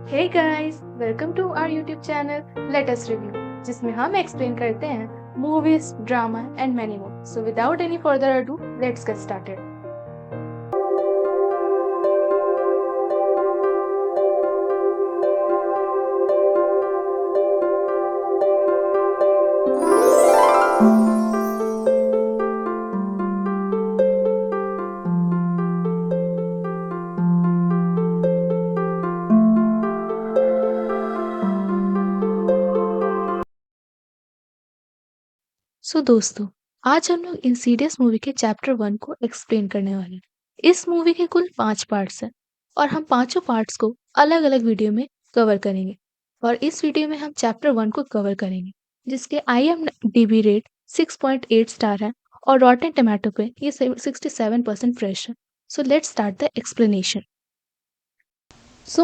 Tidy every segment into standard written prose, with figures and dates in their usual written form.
Hey guys, welcome to our YouTube channel let us review, जिसमें हम explain करते हैं movies, drama and many more. So without any further ado, let's get started. दोस्तों, आज हम लोग इंसीडियस मूवी के चैप्टर 1 को एक्सप्लेन करने वाले हैं। इस मूवी के कुल 5 पार्ट्स हैं और हम पांचों पार्ट्स को अलग-अलग वीडियो में कवर करेंगे। और इस वीडियो में हम चैप्टर 1 को कवर करेंगे, जिसके IMDb रेट 6.8 स्टार है और रॉटेन टोमेटो पे ये 67% फ्रेश है। So let's start the explanation.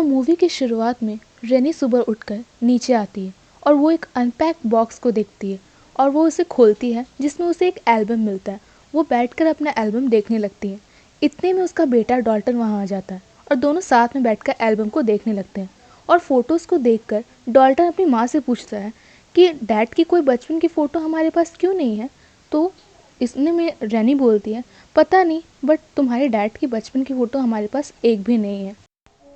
Movie की शुरुआत में रेनी सुबह उठकर नीचे आती है और वो एक अनपैक्ड बॉक्स को देखती है और वो उसे खोलती है, जिसमें उसे एक एल्बम मिलता है। वो बैठकर अपना एल्बम देखने लगती है। इतने में उसका बेटा डॉल्टन वहाँ आ जाता है और दोनों साथ में बैठकर एल्बम को देखने लगते हैं। और फोटोज़ को देखकर डॉल्टन अपनी माँ से पूछता है कि डैड की कोई बचपन की फ़ोटो हमारे पास क्यों नहीं है। तो इसने में रेनी बोलती है, पता नहीं, बट तुम्हारे डैड की बचपन की फ़ोटो हमारे पास एक भी नहीं है।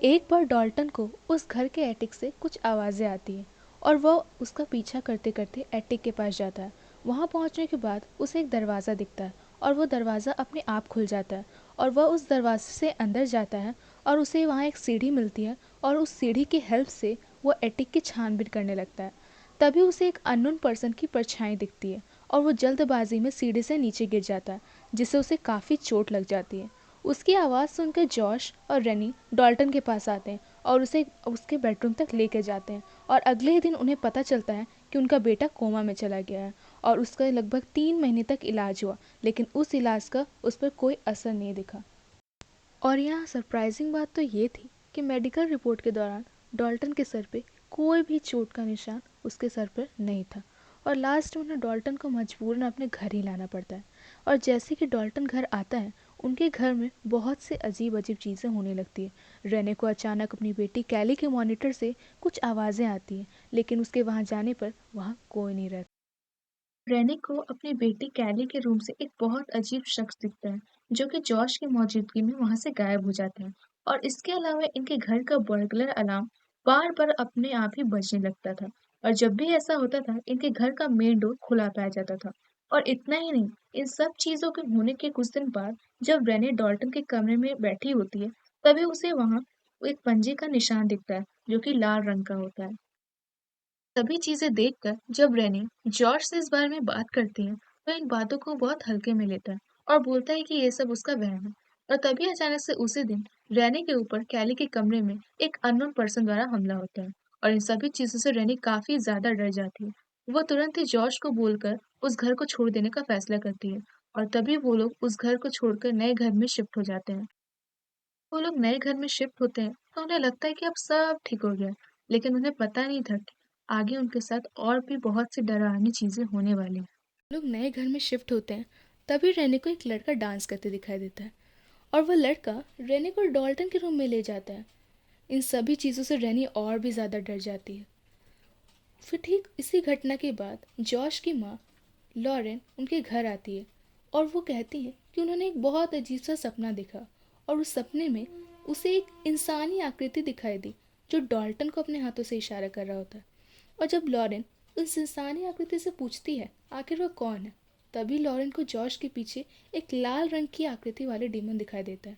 एक बार डॉल्टन को उस घर के एटिक से कुछ आवाज़ें आती हैं और वह उसका पीछा करते करते एटिक के पास जाता है। वहाँ पहुँचने के बाद उसे एक दरवाज़ा दिखता है और वो दरवाज़ा अपने आप खुल जाता है और वह उस दरवाजे से अंदर जाता है और उसे वहाँ एक सीढ़ी मिलती है और उस सीढ़ी की हेल्प से वो एटिक की छानबीन करने लगता है। तभी उसे एक अननोन पर्सन की परछाई दिखती है और वो जल्दबाजी में सीढ़ी से नीचे गिर जाता है, जिससे उसे काफ़ी चोट लग जाती है। उसकी आवाज़ सुनकर जॉश और रेनी डॉल्टन के पास आते हैं और उसे उसके बेडरूम तक लेकर जाते हैं। और अगले ही दिन उन्हें पता चलता है कि उनका बेटा कोमा में चला गया है और उसका लगभग 3 महीने तक इलाज हुआ, लेकिन उस इलाज का उस पर कोई असर नहीं दिखा। और यहाँ सरप्राइजिंग बात तो ये थी कि मेडिकल रिपोर्ट के दौरान डॉल्टन के सर पे कोई भी चोट का निशान उसके सर पर नहीं था। और लास्ट में उन्हें डॉल्टन को मजबूरन अपने घर ही लाना पड़ता है। और जैसे कि डॉल्टन घर आता है, उनके घर में बहुत से अजीब अजीब चीज़ें होने लगती है। रेने को अचानक अपनी बेटी कैली के मॉनिटर से कुछ आवाज़ें आती हैं, लेकिन उसके वहाँ जाने पर वहाँ कोई नहीं रहता। रेनी को अपनी बेटी कैली के रूम से एक बहुत अजीब शख्स दिखता है, जो कि जॉश की मौजूदगी में वहां से गायब हो जाता है। और इसके अलावा इनके घर का बर्गलर अलार्म बार बार अपने आप ही बजने लगता था। और जब भी ऐसा होता था, इनके घर का मेन डोर खुला पाया जाता था। और इतना ही नहीं, इन सब चीजों के होने के कुछ दिन बाद जब रेनी डॉल्टन के कमरे में बैठी होती है, तभी उसे वहां एक पंजे का निशान दिखता है, जो कि लाल रंग का होता है। सभी चीजें देखकर जब रेनी जॉर्ज से इस बारे में बात करती है, तो इन बातों को बहुत हल्के में लेता है और बोलता है कि ये सब उसका वहम है। और तभी अचानक से उसी दिन रेनी के ऊपर कैली के कमरे में एक अननोन पर्सन द्वारा हमला होता है। और इन सभी चीजों से रेनी काफी ज्यादा डर जाती है। वो तुरंत ही जॉर्ज को बोलकर उस घर को छोड़ देने का फैसला करती है। और तभी वो लोग उस घर को छोड़कर नए घर में शिफ्ट हो जाते हैं। वो लोग नए घर में शिफ्ट होते हैं तो उन्हें लगता है कि अब सब ठीक हो गया, लेकिन उन्हें पता नहीं था कि आगे उनके साथ और भी बहुत सी डरावनी चीजें होने वाली हैं। लोग नए घर में शिफ्ट होते हैं, तभी रेने को एक लड़का डांस करते दिखाई देता है और वह लड़का रेने को डॉल्टन के रूम में ले जाता है। इन सभी चीज़ों से रेनी और भी ज़्यादा डर जाती है। फिर ठीक इसी घटना के बाद जॉश की माँ लॉरेन उनके घर आती है और वो कहती है कि उन्होंने एक बहुत अजीब सा सपना देखा और उस सपने में उसे एक इंसानी आकृति दिखाई दी, जो डॉल्टन को अपने हाथों से इशारा कर रहा होता है। और जब लॉरेन उस इंसानी आकृति से पूछती है आखिर वह कौन है, तभी लॉरेन को जॉश के पीछे एक लाल रंग की आकृति वाले डीमन दिखाई देता है।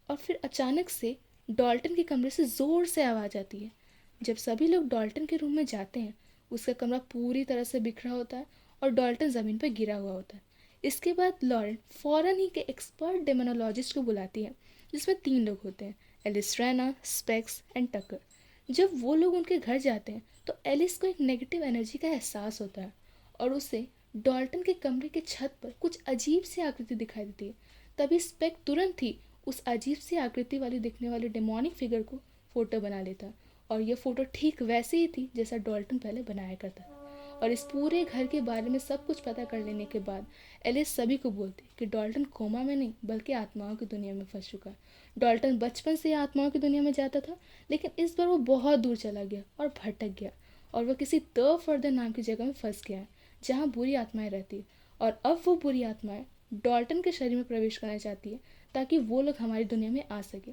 और फिर अचानक से डॉल्टन के कमरे से ज़ोर से आवाज़ आती है। जब सभी लोग डॉल्टन के रूम में जाते हैं, उसका कमरा पूरी तरह से बिखरा होता है और डॉल्टन ज़मीन पर गिरा हुआ होता है। इसके बाद लॉरेन फ़ौरन ही के एक्सपर्ट डेमोनोलॉजिस्ट को बुलाती है, जिसमें 3 लोग होते हैं, एलिस रैना, स्पेक्स एंड टकर। जब वो लोग उनके घर जाते हैं तो एलिस को एक नेगेटिव एनर्जी का एहसास होता है और उसे डॉल्टन के कमरे के छत पर कुछ अजीब सी आकृति दिखाई देती है। तभी स्पेक तुरंत ही उस अजीब सी आकृति वाली दिखने वाले डेमोनिक फिगर को फ़ोटो बना लेता और यह फ़ोटो ठीक वैसे ही थी जैसा डॉल्टन पहले बनाया करता था। और इस पूरे घर के बारे में सब कुछ पता कर लेने के बाद एलिस सभी को बोलती कि डॉल्टन कोमा में नहीं बल्कि आत्माओं की दुनिया में फंस चुका है। डॉल्टन बचपन से ही आत्माओं की दुनिया में जाता था, लेकिन इस बार वो बहुत दूर चला गया और भटक गया, और वह किसी द फर्दर नाम की जगह में फंस गया है जहाँ बुरी आत्माएं रहती है। और अब वो बुरी आत्माएं डॉल्टन के शरीर में प्रवेश करना चाहती है ताकि वो लोग हमारी दुनिया में आ सके।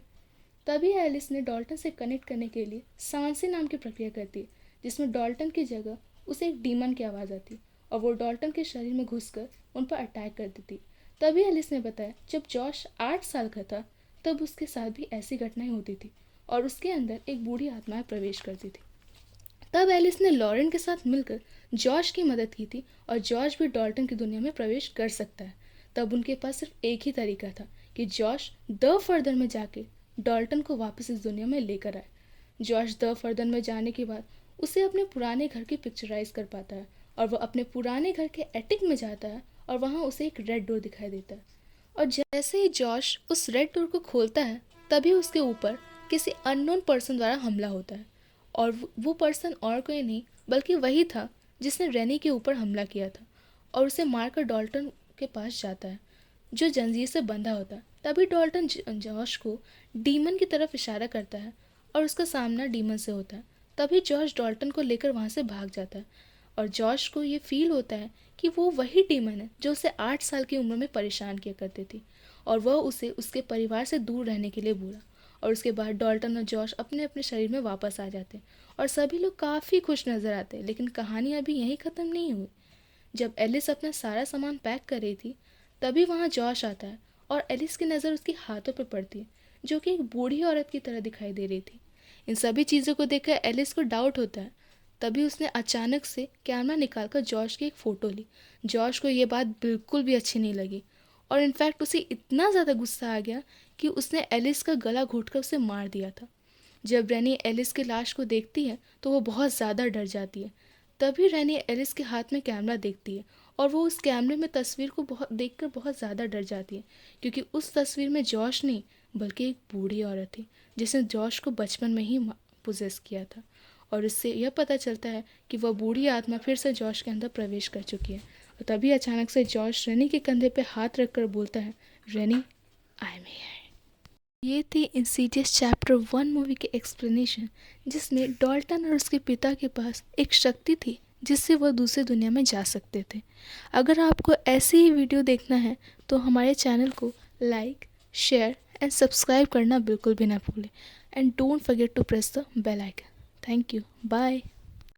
तभी एलिस ने डॉल्टन से कनेक्ट करने के लिए सांसे नाम की प्रक्रिया करती है, जिसमें डॉल्टन की जगह उसे एक डीमन की आवाज़ आती है और वो डॉल्टन के शरीर में घुसकर उन पर अटैक कर देती। तभी एलिस ने बताया जब जॉश 8 साल का था तब उसके साथ भी ऐसी घटनाएं होती थी और उसके अंदर एक बूढ़ी आत्मा प्रवेश करती थी। तब एलिस ने लॉरेन के साथ मिलकर जॉश की मदद की थी और जॉश भी डॉल्टन की दुनिया में प्रवेश कर सकता है। तब उनके पास सिर्फ एक ही तरीका था कि जॉश द फर्दर में जाके डॉल्टन को वापस इस दुनिया में लेकर आए। जॉश द फर्दर में जाने के बाद उसे अपने पुराने घर की पिक्चराइज कर पाता है और वह अपने पुराने घर के एटिक में जाता है और वहाँ उसे एक रेड डोर दिखाई देता है। और जैसे ही जॉश उस रेड डोर को खोलता है तभी उसके ऊपर किसी अननोन पर्सन द्वारा हमला होता है, और वो पर्सन और कोई नहीं बल्कि वही था जिसने रेनी के ऊपर हमला किया था और उसे मारकर डॉल्टन के पास जाता है जो जंजीर से बंधा होता है। तभी डॉल्टन जॉश को डीमन की तरफ इशारा करता है और उसका सामना डीमन से होता है। तभी जॉश डॉल्टन को लेकर वहाँ से भाग जाता है और जॉश को ये फील होता है कि वो वही डीमन है जो उसे 8 साल की उम्र में परेशान किया करती थी, और वह उसे उसके परिवार से दूर रहने के लिए बोला। और उसके बाद डॉल्टन और जॉश अपने अपने शरीर में वापस आ जाते हैं और सभी लोग काफ़ी खुश नज़र आते हैं। लेकिन कहानी अभी यहीं ख़त्म नहीं हुई। जब एलिस अपना सारा सामान पैक कर रही थी तभी वहाँ जॉश आता है और एलिस की नज़र उसके हाथों पर पड़ती है जो कि एक बूढ़ी औरत की तरह दिखाई दे रही थी। इन सभी चीज़ों को देखकर एलिस को डाउट होता है। तभी उसने अचानक से कैमरा निकालकर जॉश की एक फ़ोटो ली। जॉश को ये बात बिल्कुल भी अच्छी नहीं लगी और इनफैक्ट उसे इतना ज़्यादा गुस्सा आ गया कि उसने एलिस का गला घोंटकर उसे मार दिया था। जब रैनी एलिस की लाश को देखती है तो वो बहुत ज़्यादा डर जाती है। तभी रैनी एलिस के हाथ में कैमरा देखती है और वो उस कैमरे में तस्वीर को देखकर बहुत ज़्यादा डर जाती है, क्योंकि उस तस्वीर में जॉश नहीं बल्कि एक बूढ़ी औरत थी जिसने जॉश को बचपन में ही पोजेस किया था। और इससे यह पता चलता है कि वह बूढ़ी आत्मा फिर से जॉश के अंदर प्रवेश कर चुकी है। और तभी अचानक से जॉश रैनी के कंधे पर हाथ रखकर बोलता है, रैनी, आई एम हियर। ये थी इंसीडियस चैप्टर 1 मूवी के एक्सप्लेनेशन, जिसमें डॉल्टन और उसके पिता के पास एक शक्ति थी जिससे वह दूसरी दुनिया में जा सकते थे। अगर आपको ऐसे ही वीडियो देखना है तो हमारे चैनल को लाइक, शेयर एंड सब्सक्राइब करना बिल्कुल भी ना भूलें, and don't forget to press the bell icon. Thank you, bye.